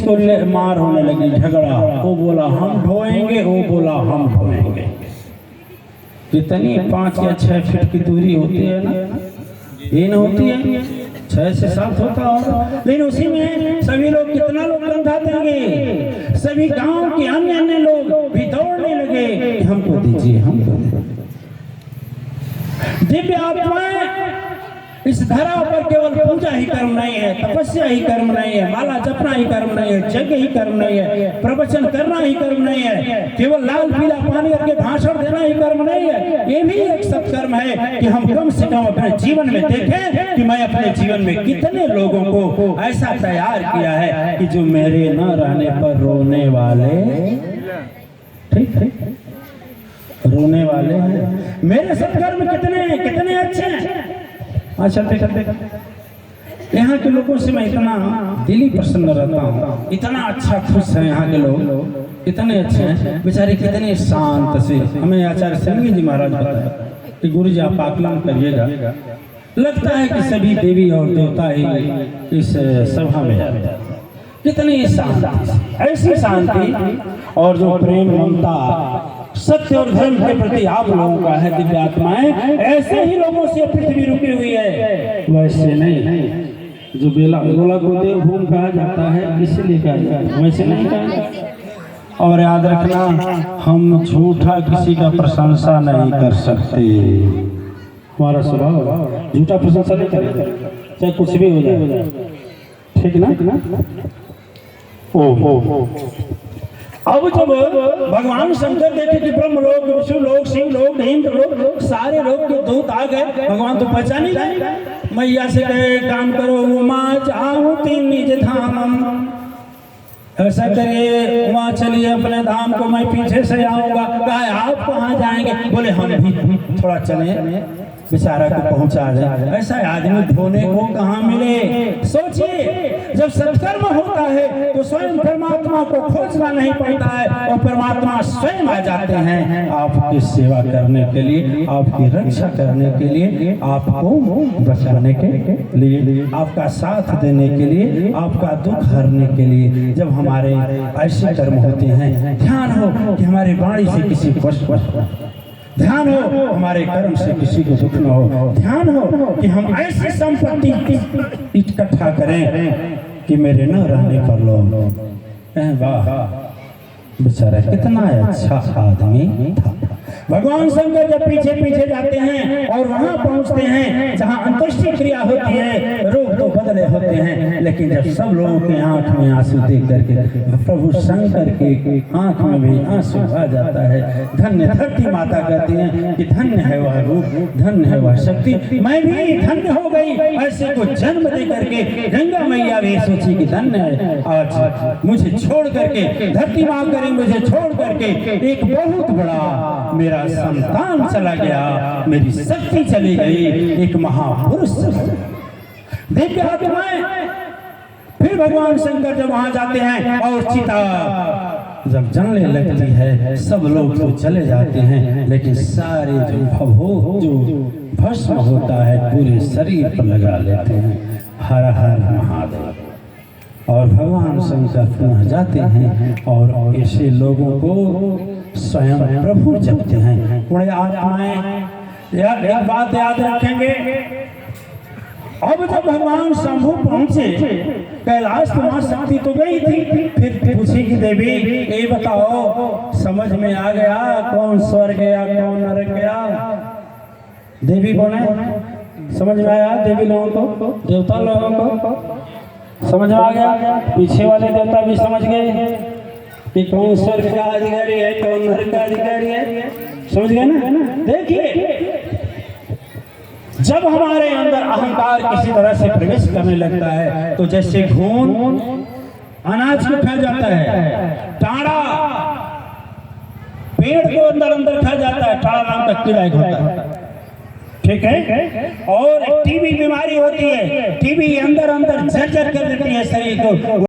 उसको मार होने लगी, झगड़ा। वो बोला हम ढोएंगे, वो बोला हम ढोएंगे। कितनी 5 या 6 फीट की दूरी होती है ना, ये न होती है 6 से 7 होता होगा, लेकिन उसी में सभी लोग, कितना लोग कंधा देंगे। सभी गांव के अन्य अन्य लोग भी दौड़ने लगे, हमको दीजिए, हमको दीजिए। दिव्य आत्माएं इस धरा पर केवल पूजा ही कर्म नहीं है, तपस्या ही कर्म नहीं है, माला जपना ही कर्म नहीं है, यज्ञ ही कर्म नहीं है, प्रवचन करना ही कर्म नहीं है, केवल लाल पीला पानी करके भाषण देना ही कर्म नहीं है। ये भी एक सत्कर्म है कि हम कम से कम अपने जीवन में देखें कि मैं अपने जीवन में कितने लोगों को ऐसा तैयार किया है कि जो मेरे न रहने पर रोने वाले, ठीक है, रोने वाले हैं। मेरे सत्कर्म कितने कितने अच्छे हैं। हाँ, चलते चलते यहाँ के लोगों से मैं इतना दिली प्रसन्न रहता हूँ, इतना अच्छा खुश है यहाँ के लोग, इतने अच्छे हैं बेचारे, कितने शांत से। हमें आचार्य सिंह जी महाराज बताया कि गुरु जी आप आकलन करिएगा, लगता है कि सभी देवी और देवता ही इस सभा में आते हैं। कितनी शांति, ऐसी शांति और जो प्रेम ममता सत्य और धर्म के प्रति आप लोगों का है दिव्य आत्माएं, ऐसे ही लोगों से पृथ्वी रुकी हुई है, वैसे नहीं। जो गोला को देवभूमि कहा जाता है इसलिए कहा जाता है, वैसे नहीं कहा जाता। और याद रखना, हम झूठा किसी का प्रशंसा नहीं कर सकते। हमारा स्वभाव झूठा प्रशंसा नहीं करेगा, चाहे कुछ भी हो जाए, ठीक ना। ओ अब जब भगवान शंकर देखे कि ब्रह्म लोक, विष्णु लोक, शिव लोक, इंद्र लोक, सारे लोग के दूत आ गए, भगवान तो पहचान ही जाएगा। मैया से कहे काम करो, उमा जाऊती निज धाम, ऐसा करिए वहाँ चलिए अपने धाम को, मैं पीछे से आऊंगा। कहा आप कहाँ जाएंगे? बोले हम भी थोड़ा चले, बेचारा को पहुंचा दे। ऐसा आदमी ढोने को कहाँ मिले? सोचिए, जब सत्कर्म होता है तो स्वयं परमात्मा को खोजना नहीं पड़ता है और परमात्मा स्वयं आ जाते हैं आपकी सेवा करने के लिए, आपकी रक्षा करने के लिए, आपको बचाने के लिए, आपका साथ देने के लिए, आपका दुख हरने के लिए। जब हमारे ऐसे कर्म होते हैं, ध्यान हो कि हमारे वाणी से किसी को कष्ट, ध्यान हो हमारे कर्म से किसी को दुख न हो, ध्यान हो कि हम ऐसी संपत्ति इकट्ठा करें कि मेरे न रहने पर लोग, वाह बेचारा कितना अच्छा आदमी था। भगवान शंकर जब पीछे पीछे जाते हैं और वहां पहुंचते हैं जहां अंत्येष्टि क्रिया होती है, रूप तो बदले होते हैं, लेकिन जब सब लोगों के आंख में आंसू देख करके प्रभु शंकर के आंख में भी आंसू आ जाता है। धन्य धरती माता कहती हैं कि धन्य है वह रूप, धन्य है वह शक्ति, मैं भी धन्य हो गई ऐसे को जन्म दे करके। गंगा मैया भी सोची कि धन्य है, आज मुझे छोड़ करके, धरती माँ करें मुझे छोड़ करके, एक बहुत बड़ा मेरा संतान चला गया, मेरी शक्ति चली गई, एक महापुरुष। दिव्य आत्माएं फिर भगवान शंकर जब वहां जाते हैं और चिता जब जलने लगती है, सब लोग तो चले जाते हैं, लेकिन सारे जो भस्म होता है पूरे शरीर पर लगा लेते हैं। हर हर महादेव। और भगवान शंकर पुनः जाते हैं और ऐसे लोगों को स्वयं प्रभु जपते हैं। पुण्य आत्माएं यार एक बात याद रखेंगे, अब जब भगवान शंभु पहुंचे कैलाश तो वहां शक्ति तो गई थी, फिर पूछी कि देवी ये बताओ समझ में आ गया कौन स्वर्ग गया कौन नरक गया? देवी बोले समझ में आया, देवी लोगों को, देवता लोगों को समझ में आ गया, पीछे वाले देवता भी समझ गए कि कौन स्वर्ग का अधिकारी है कौन नरक का अधिकारी है, समझ गए ना। देखिए जब हमारे अंदर अहंकार किसी तरह से प्रवेश करने लगता है तो जैसे घून अनाज को खा जाता है, टाड़ा पेड़ को अंदर अंदर खा जाता है, टाड़ा नाम का कीड़ा होता है, ठीक है। और टीबी बीमारी होती है, टीबी अंदर अंदर जर्जर कर देती है शरीर को।